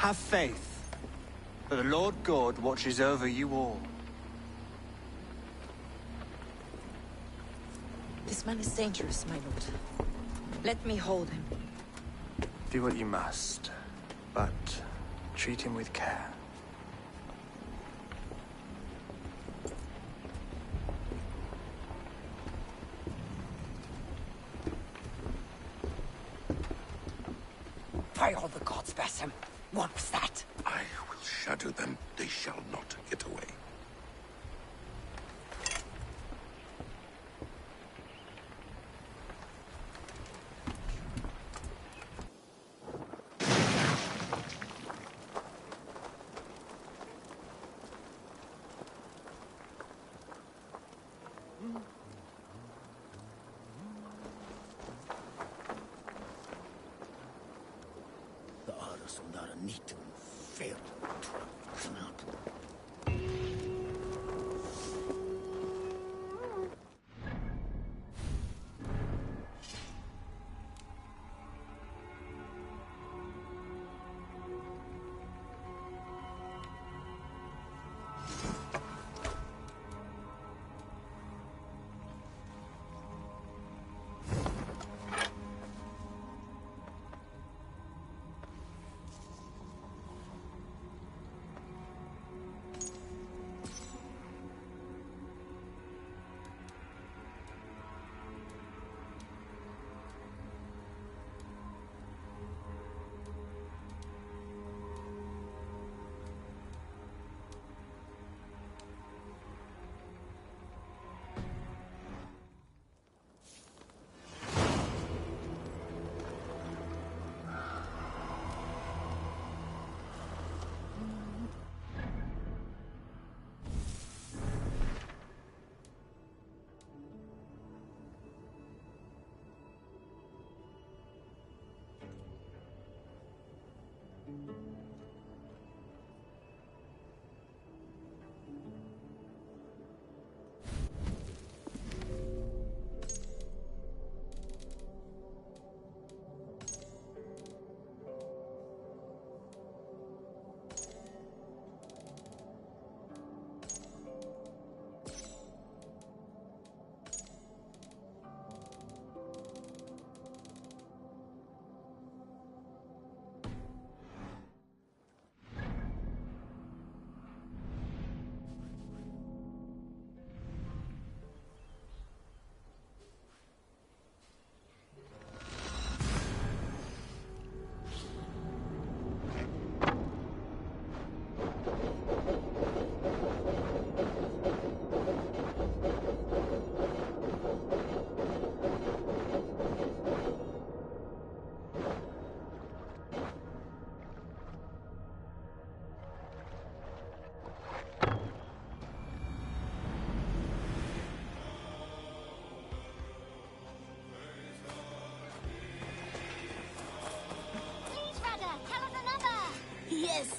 Have faith, for the Lord God watches over you all. This man is dangerous, my lord. Let me hold him. Do what you must, but treat him with care. By all the gods, Basim! What was that? I will shadow them. They shall not get away.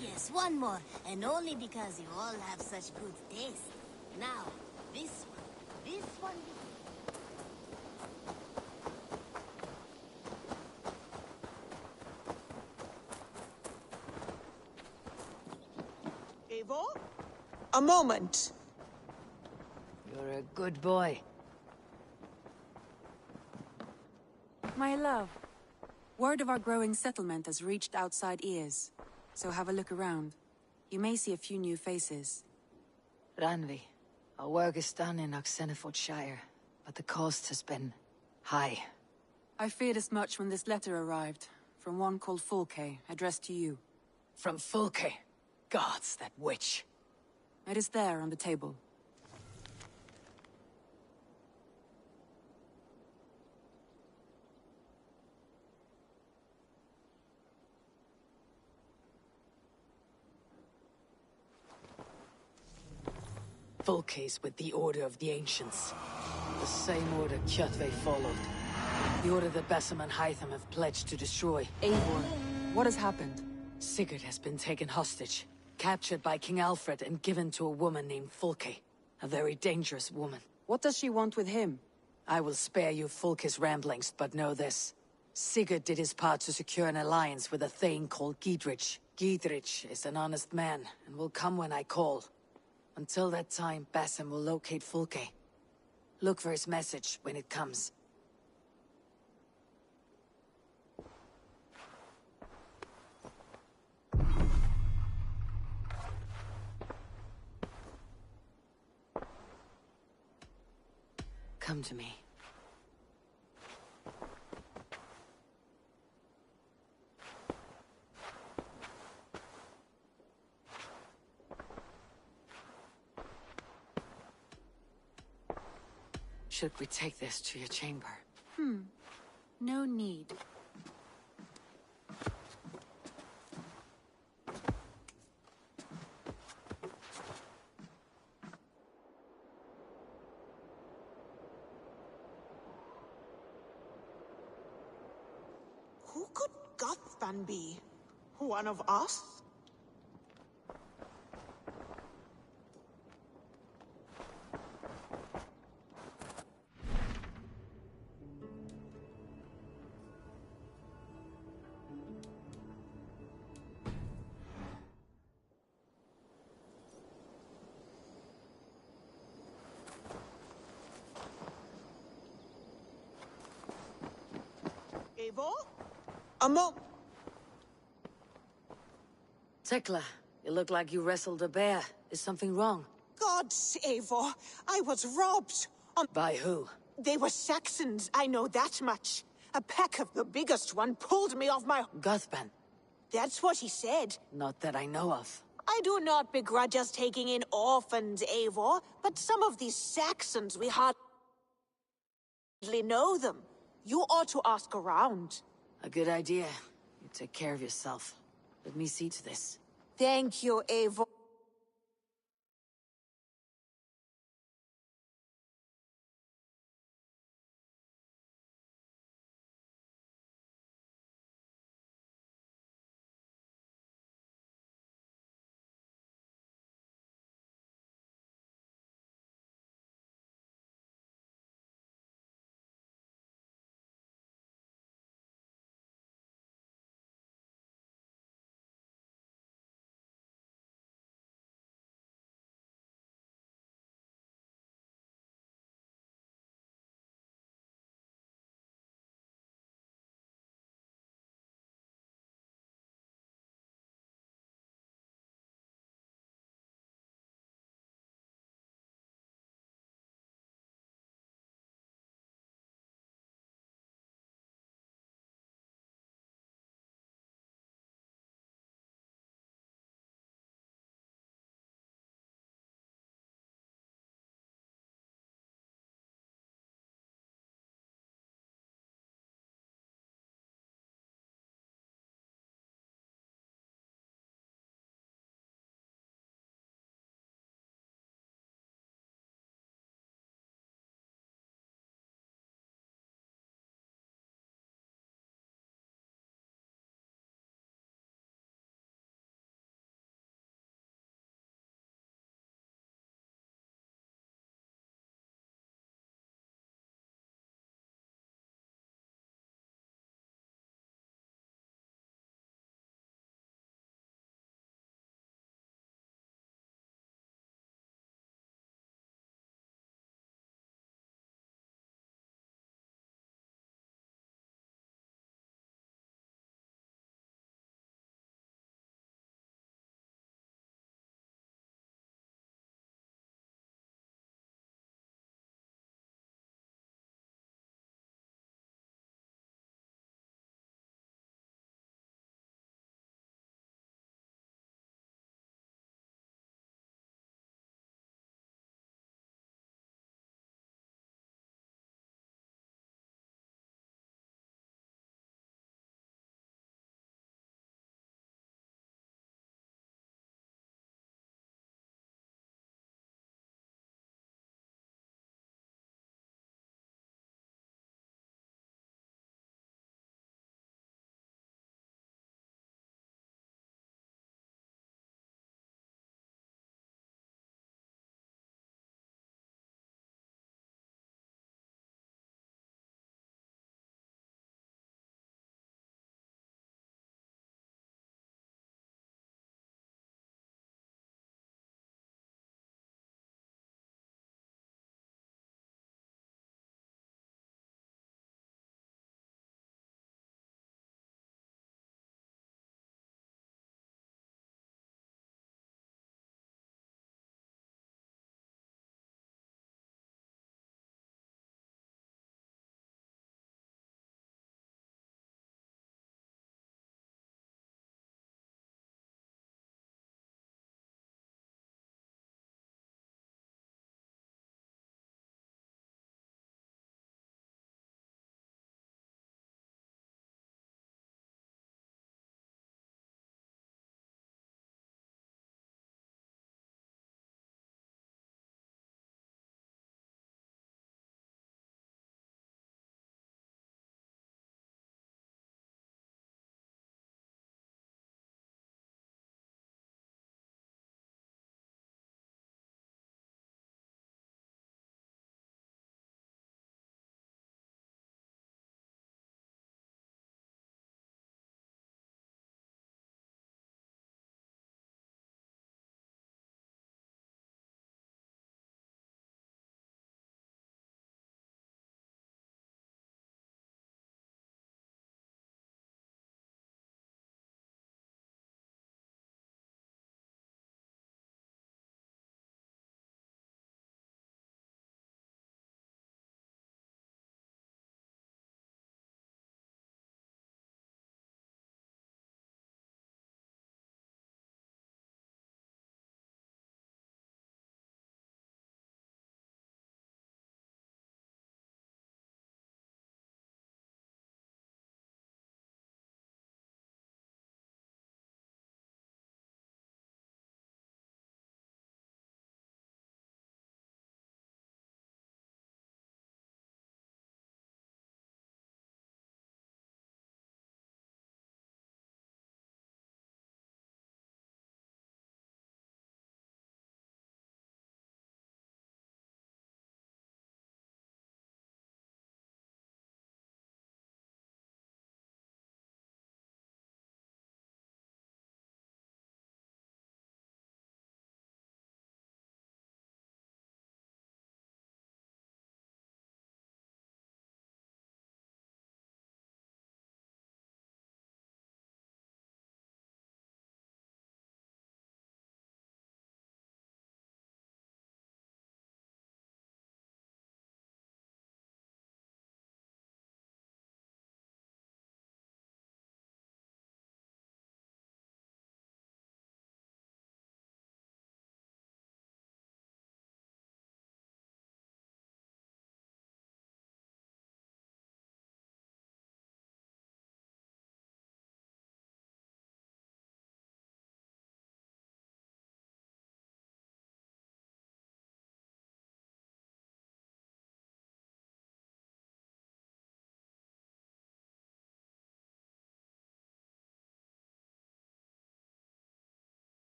Yes, one more. And only because you all have such good taste. Now, this one. This one. Evo? A moment. You're a good boy. My love, word of our growing settlement has reached outside ears. So have a look around. You may see a few new faces. Ranvi, our work is done in Oxenfordshire, but the cost has been high. I feared as much when this letter arrived, from one called Fulke, addressed to you. From Fulke? Gods, that witch. It is there on the table. Fulke's with the Order of the Ancients. The same order Kjotve followed. The order that Basim and Hytham have pledged to destroy. Eivor, what has happened? Sigurd has been taken hostage, captured by King Alfred and given to a woman named Fulke. A very dangerous woman. What does she want with him? I will spare you Fulke's ramblings, but know this. Sigurd did his part to secure an alliance with a thane called Giedrich. Giedrich is an honest man, and will come when I call. Until that time, Basim will locate Fulke. Look for his message when it comes. Come to me. Should we take this to your chamber? No need. Who could Gothban be? One of us? Eivor? Tekla, you look like you wrestled a bear. Is something wrong? Gods, Eivor, I was robbed. By who? They were Saxons, I know that much. A pack of the biggest one pulled me off my... Gothban. That's what he said. Not that I know of. I do not begrudge us taking in orphans, Eivor, but some of these Saxons, we hardly know them. You ought to ask around. A good idea. You take care of yourself. Let me see to this. Thank you, Eivor.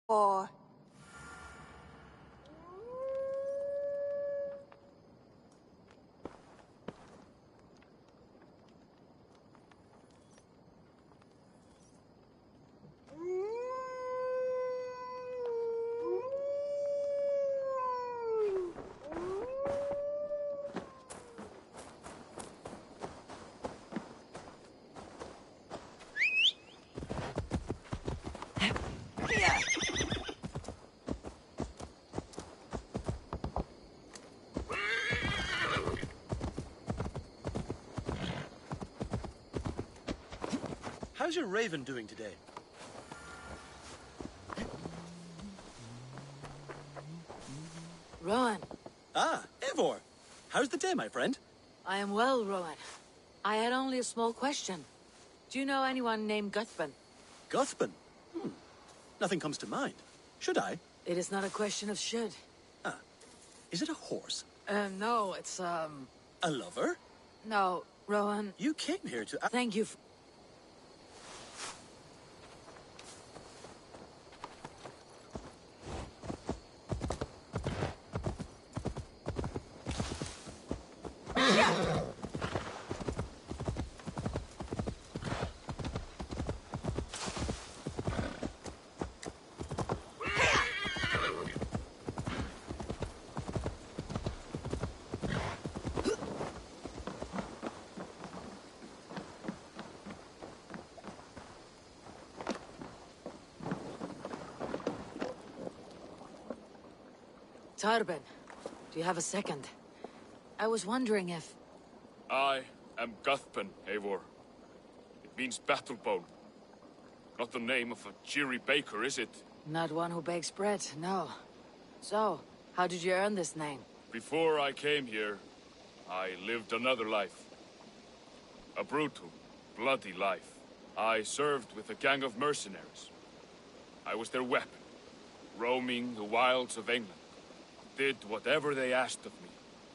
Or... How's your raven doing today? Rowan, Ah, Eivor! How's the day, my friend? I am well, Rowan. I had only a small question. Do you know anyone named Guthban? Guthban? Nothing comes to mind. Should I? It is not a question of should. Ah, is it a horse? No, it's, A lover? No, Rowan, You came here to... thank you Tarben, do you have a second? I was wondering if... I am Guthban, Eivor. It means battle bone. Not the name of a cheery baker, is it? Not one who bakes bread, no. So, how did you earn this name? Before I came here, I lived another life. A brutal, bloody life. I served with a gang of mercenaries. I was their weapon, roaming the wilds of England. Did whatever they asked of me,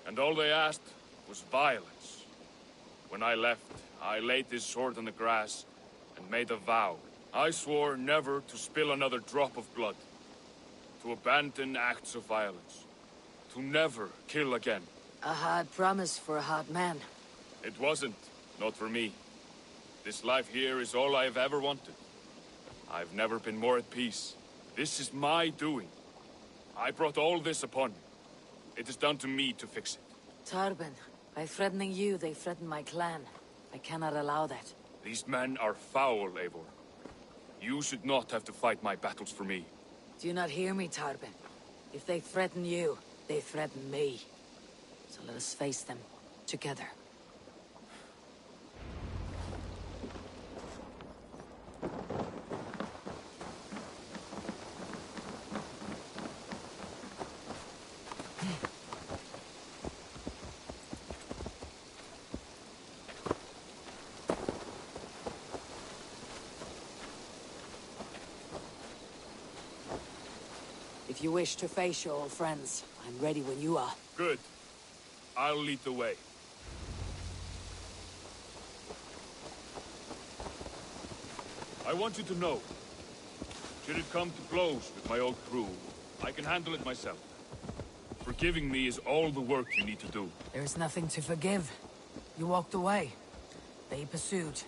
and all they asked was violence. When I left, I laid this sword on the grass and made a vow. I swore never to spill another drop of blood, to abandon acts of violence, to never kill again. A hard promise for a hard man. It wasn't, not for me. This life here is all I've ever wanted. I've never been more at peace. This is my doing. I brought all this upon me. It is down to me to fix it. Tarben, by threatening you, they threaten my clan. I cannot allow that. These men are foul, Eivor. You should not have to fight my battles for me. Do you not hear me, Tarben? If they threaten you, they threaten me. So let us face them, together. If you wish to face your old friends, I'm ready when you are. Good. I'll lead the way. I want you to know, should it come to blows with my old crew, I can handle it myself. Forgiving me is all the work you need to do. There is nothing to forgive. You walked away. They pursued.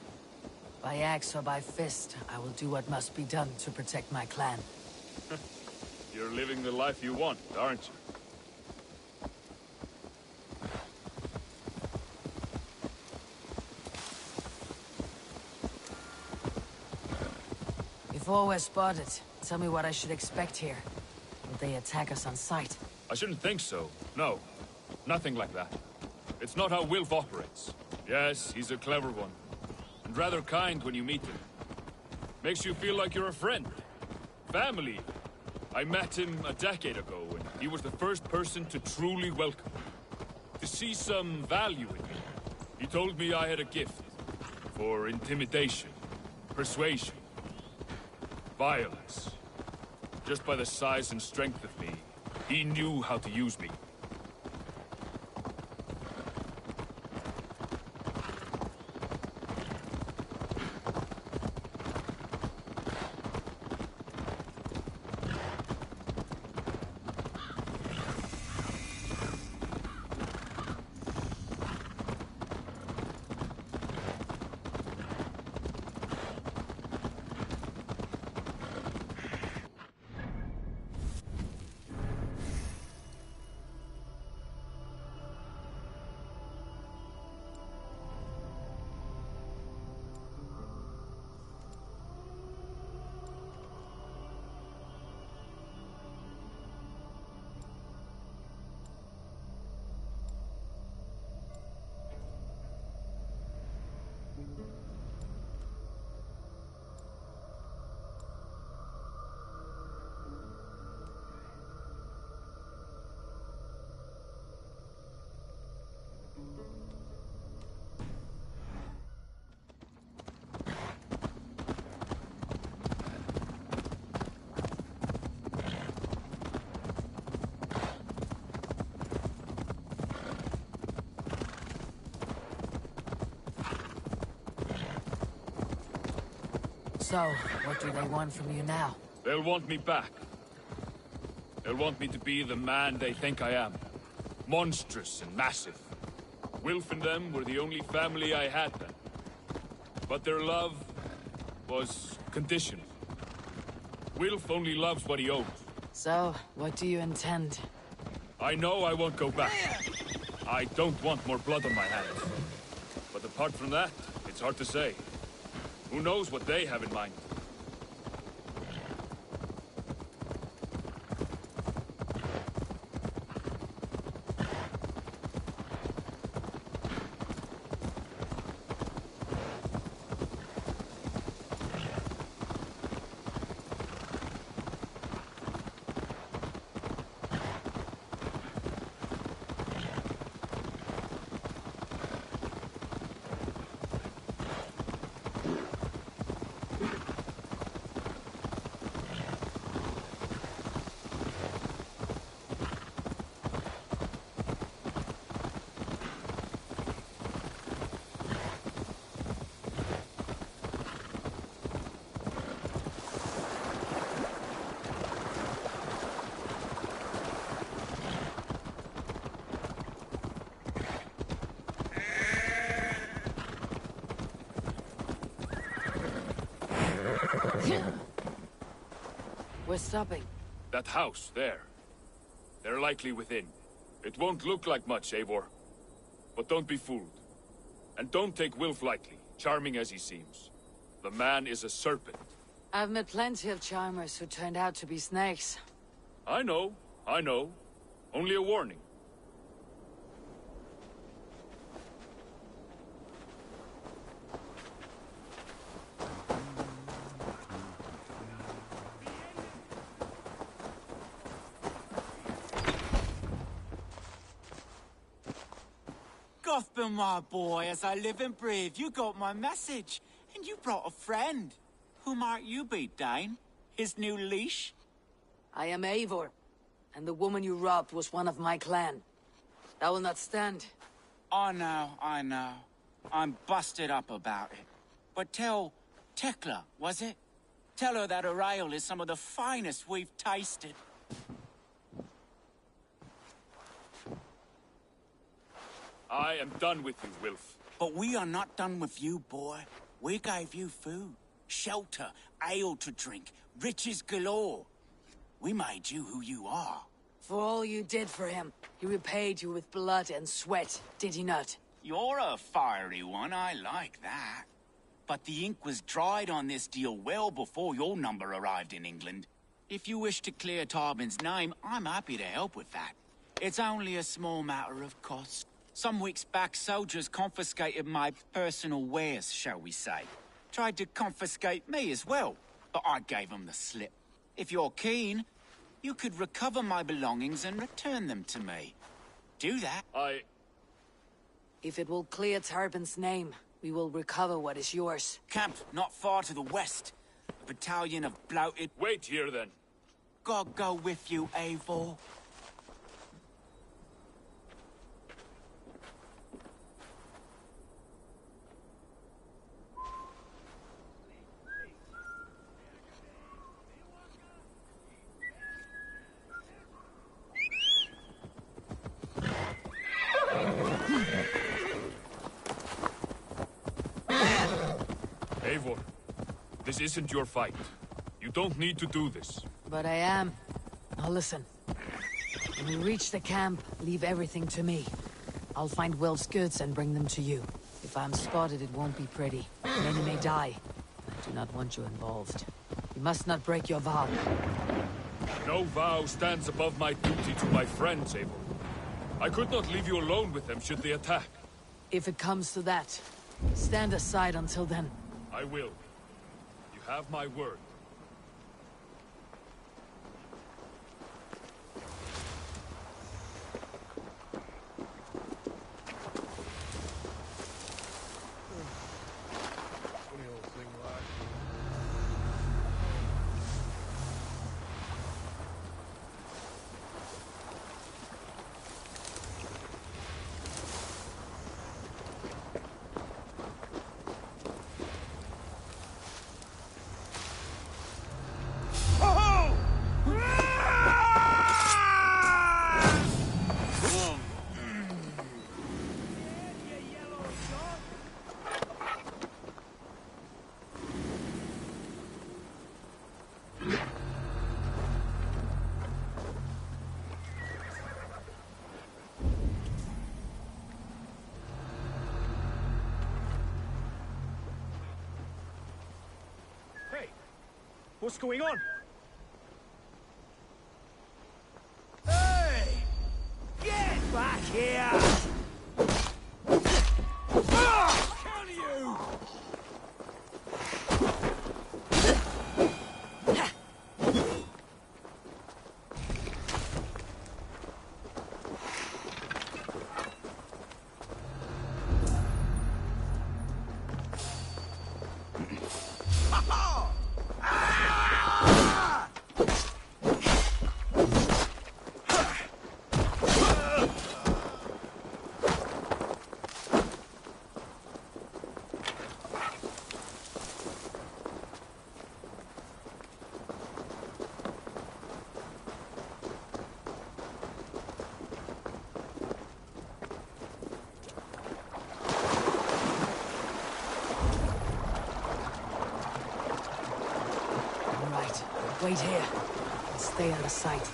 By axe or by fist, I will do what must be done to protect my clan. You're living the life you want, aren't you? If all were spotted, tell me what I should expect here. Will they attack us on sight? I shouldn't think so. No. Nothing like that. It's not how Wilf operates. Yes, he's a clever one. And rather kind when you meet him. Makes you feel like you're a friend. Family. I met him a decade ago, and he was the first person to truly welcome me. To see some value in me. He told me I had a gift. For intimidation. Persuasion. Violence. Just by the size and strength of me, he knew how to use me. So, what do they want from you now? They'll want me back. They'll want me to be the man they think I am. Monstrous and massive. Wilf and them were the only family I had then. But their love was conditional. Wilf only loves what he owns. So, what do you intend? I know I won't go back. I don't want more blood on my hands. But apart from that, it's hard to say. Who knows what they have in mind? We're stopping. That house, there. They're likely within. It won't look like much, Eivor. But don't be fooled. And don't take Wilf lightly, charming as he seems. The man is a serpent. I've met plenty of charmers who turned out to be snakes. I know. Only a warning. Gotham, my boy, as I live and breathe, you got my message. And you brought a friend. Who might you be, Dane? His new leash? I am Eivor, and the woman you robbed was one of my clan. That will not stand. I know. I'm busted up about it. But tell Tekla, was it? Tell her that her ale is some of the finest we've tasted. I am done with you, Wilf. But we are not done with you, boy. We gave you food, shelter, ale to drink, riches galore. We made you who you are. For all you did for him, he repaid you with blood and sweat, did he not? You're a fiery one, I like that. But the ink was dried on this deal well before your number arrived in England. If you wish to clear Tarbin's name, I'm happy to help with that. It's only a small matter of cost. Some weeks back, soldiers confiscated my personal wares, shall we say. Tried to confiscate me as well, but I gave them the slip. If you're keen, you could recover my belongings and return them to me. Do that. If it will clear Tarbin's name, we will recover what is yours. Camp not far to the west. A battalion of bloated... Wait here, then. God go with you, Eivor. Eivor, this isn't your fight. You don't need to do this. But I am. Now listen. When we reach the camp, leave everything to me. I'll find Wilf's goods and bring them to you. If I'm spotted, it won't be pretty. Many may die. I do not want you involved. You must not break your vow. No vow stands above my duty to my friends, Eivor. I could not leave you alone with them should they attack. If it comes to that, stand aside until then. I will. You have my word. What's going on? Hey! Get back here! Kill you! Wait here. And stay out of sight.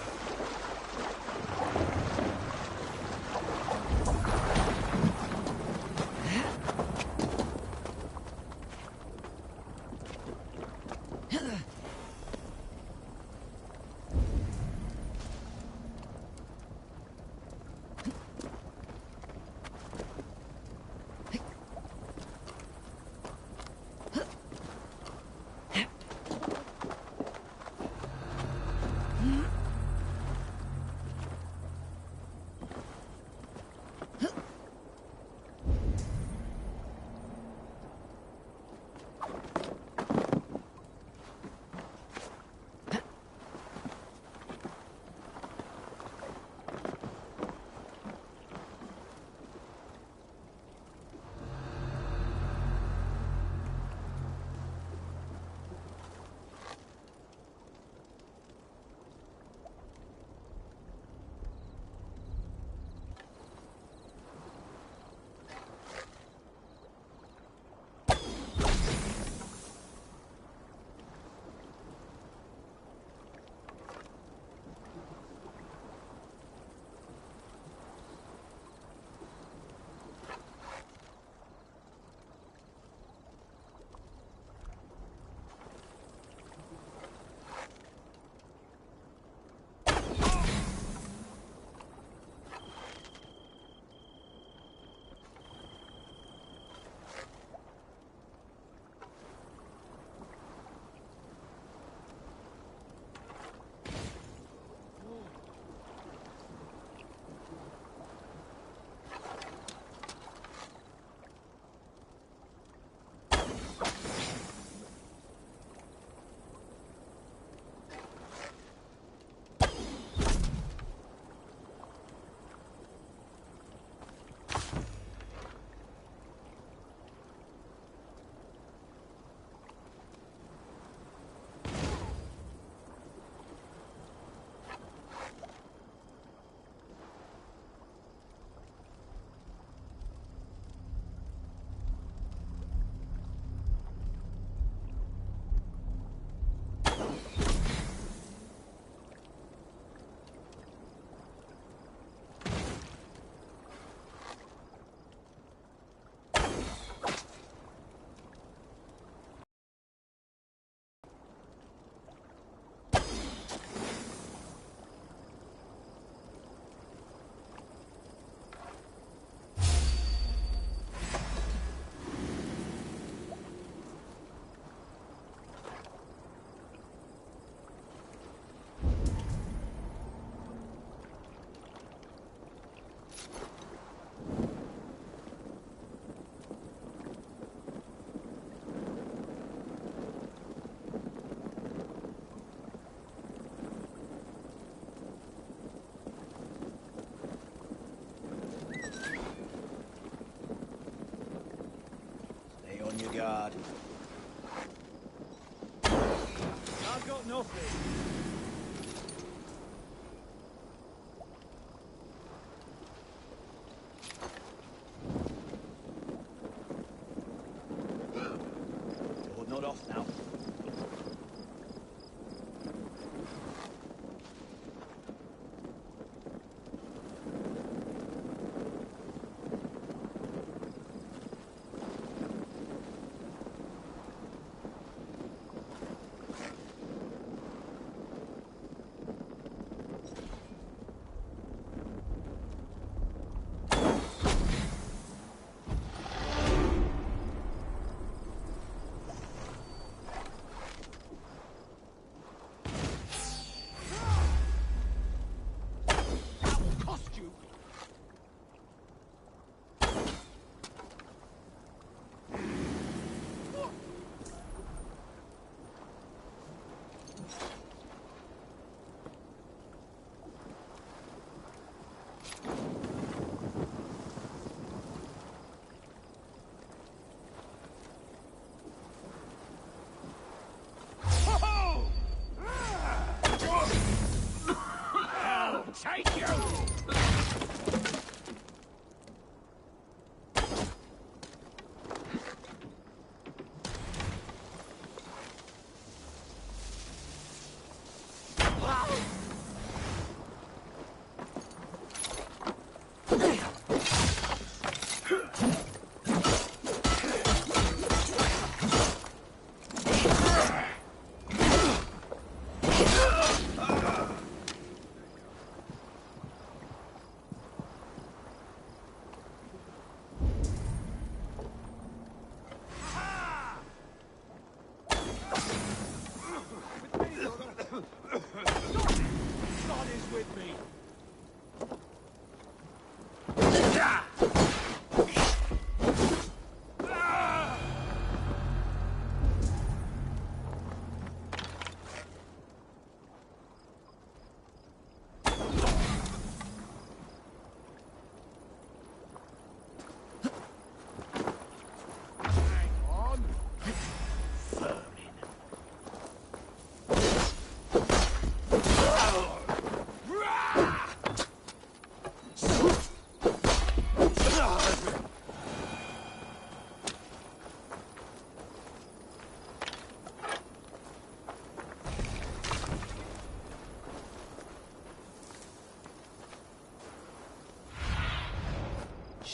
On your guard. I've got nothing. You're not off now.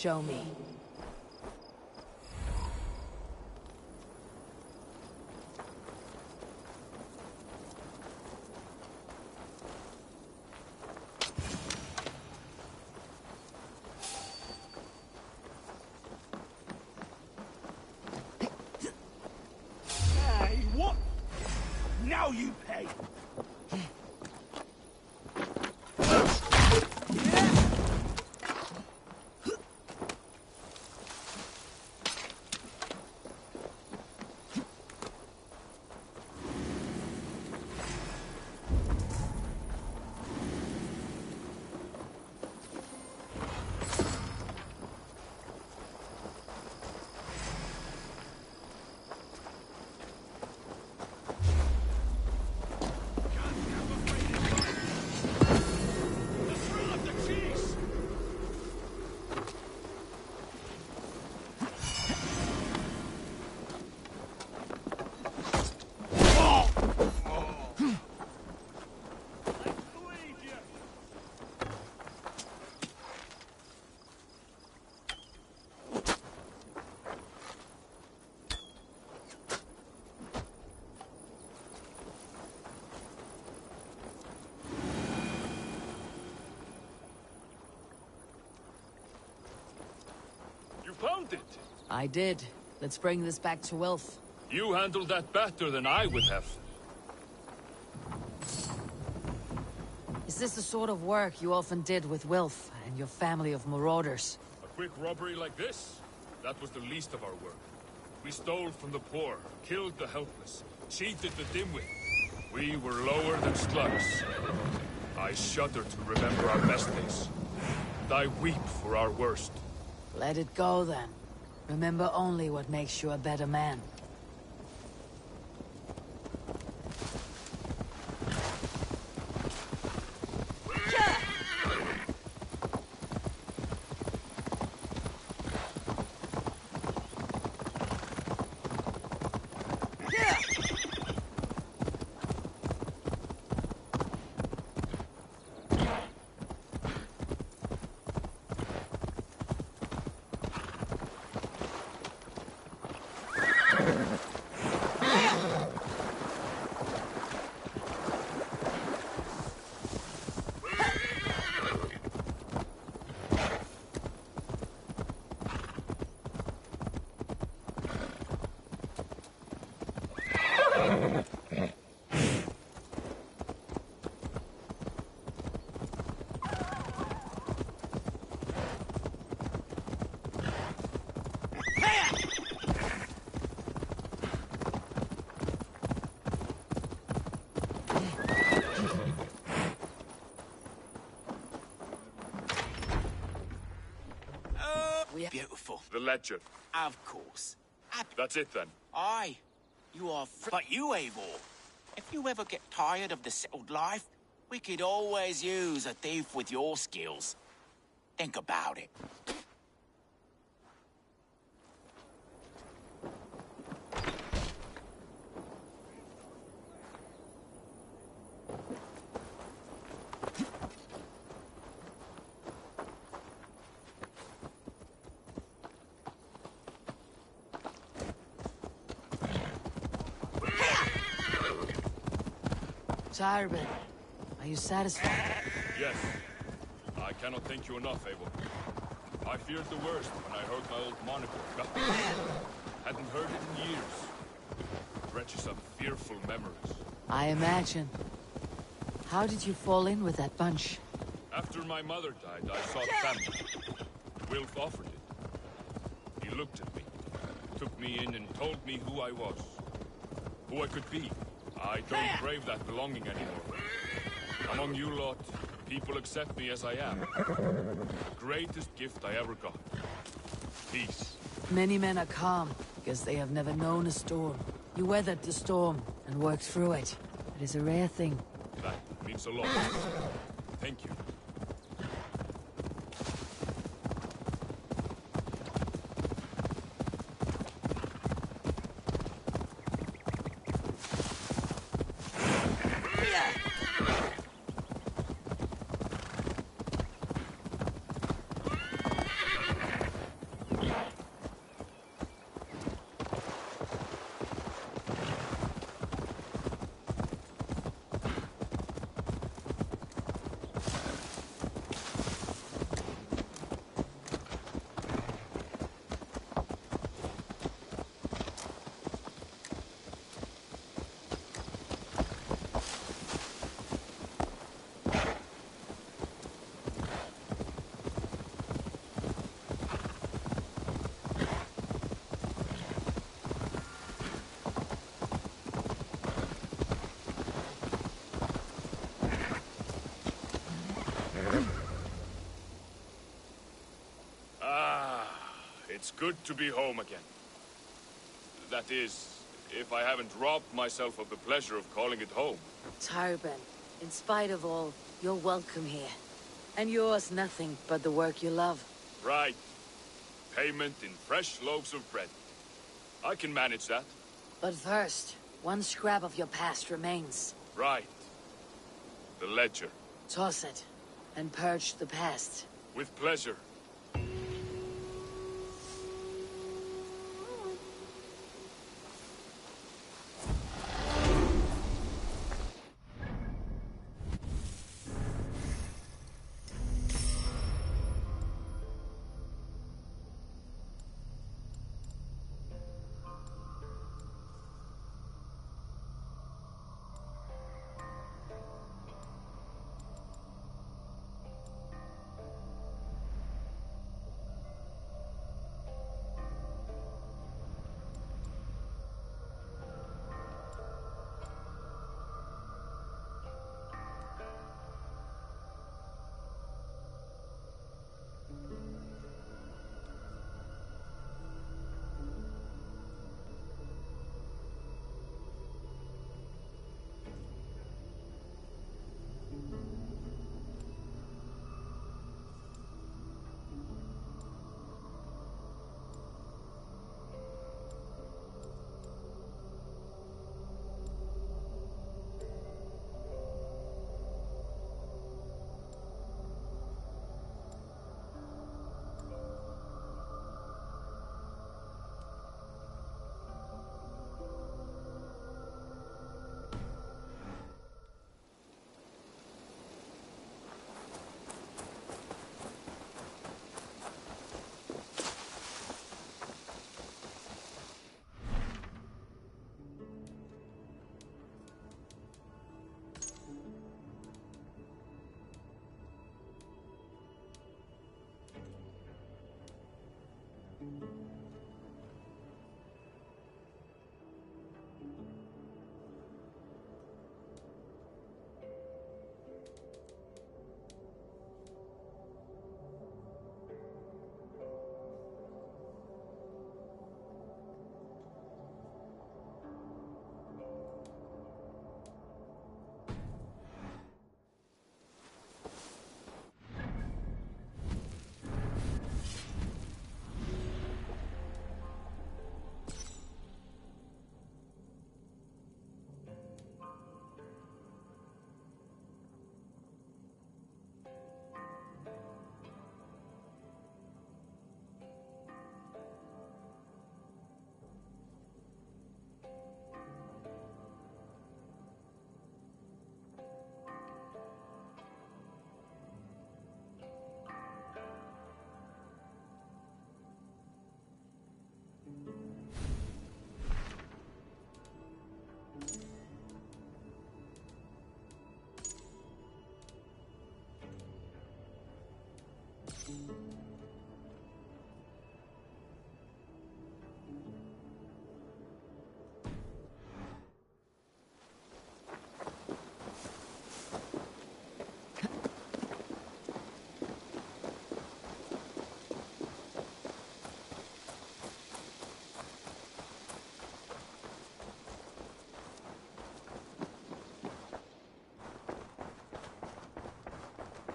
show me. Hey, what? Now you pay! Found it! I did. Let's bring this back to Wilf. You handled that better than I would have. Is this the sort of work you often did with Wilf and your family of marauders? A quick robbery like this? That was the least of our work. We stole from the poor, killed the helpless, cheated the dimwit. We were lower than slugs. I shudder to remember our best days. And I weep for our worst. Let it go, then. Remember only what makes you a better man. Beautiful. The ledger. Of course. That's it then. Aye. You are But you, Eivor, if you ever get tired of the settled life, we could always use a thief with your skills. Think about it. Tyrben, are you satisfied? Yes. I cannot thank you enough, Eivor. I feared the worst when I heard my old moniker. Hadn't heard it in years. Wrenches up fearful memories. I imagine. How did you fall in with that bunch? After my mother died, I sought family. Wilf offered it. He looked at me, took me in and told me who I was. Who I could be. I don't crave that belonging anymore. Among you lot, people accept me as I am. The greatest gift I ever got. Peace. Many men are calm, because they have never known a storm. You weathered the storm, and worked through it. It is a rare thing. That means a lot. Thank you. good to be home again. That is, if I haven't robbed myself of the pleasure of calling it home. Tarben, in spite of all, you're welcome here. And yours nothing but the work you love. Right. Payment in fresh loaves of bread. I can manage that. But first, one scrap of your past remains. Right. The ledger. Toss it, and purge the past. With pleasure.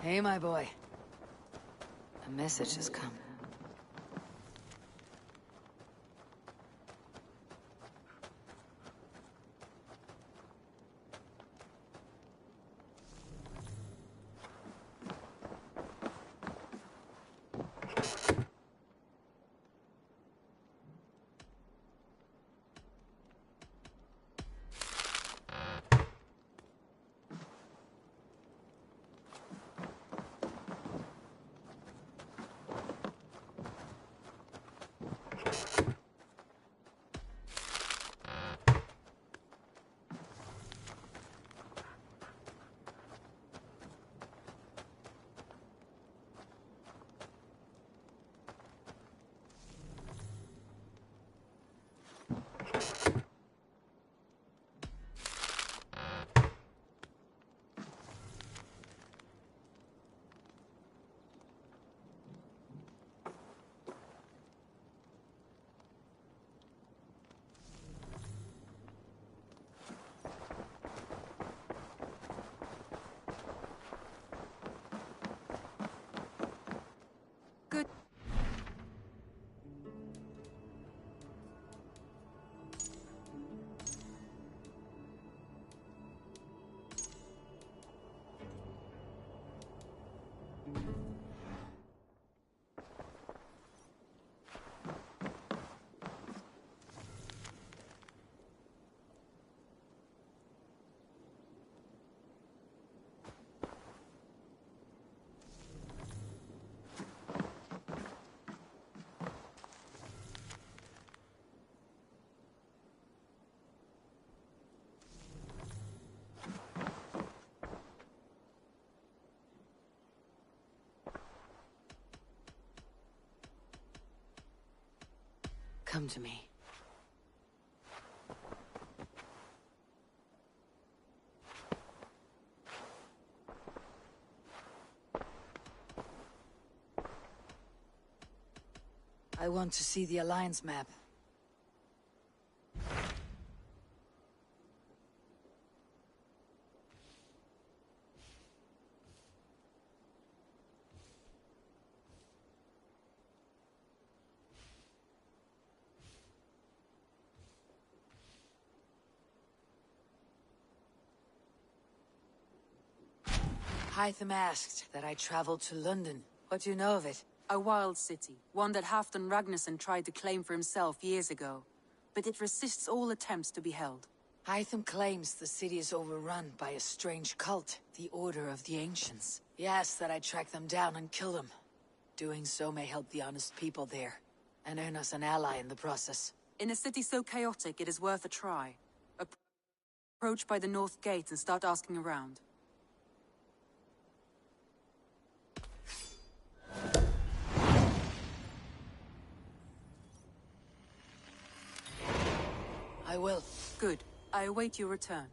Hey, my boy. A message has come. Come to me. I want to see the Alliance map. Hytham asked that I travel to London. What do you know of it? A wild city, one that Halfdan Ragnarsson tried to claim for himself years ago. But it resists all attempts to be held. Hytham claims the city is overrun by a strange cult, the Order of the Ancients. He asks that I track them down and kill them. Doing so may help the honest people there, and earn us an ally in the process. In a city so chaotic, it is worth a try. Approach by the North Gate and start asking around. I will. Good. I await your return.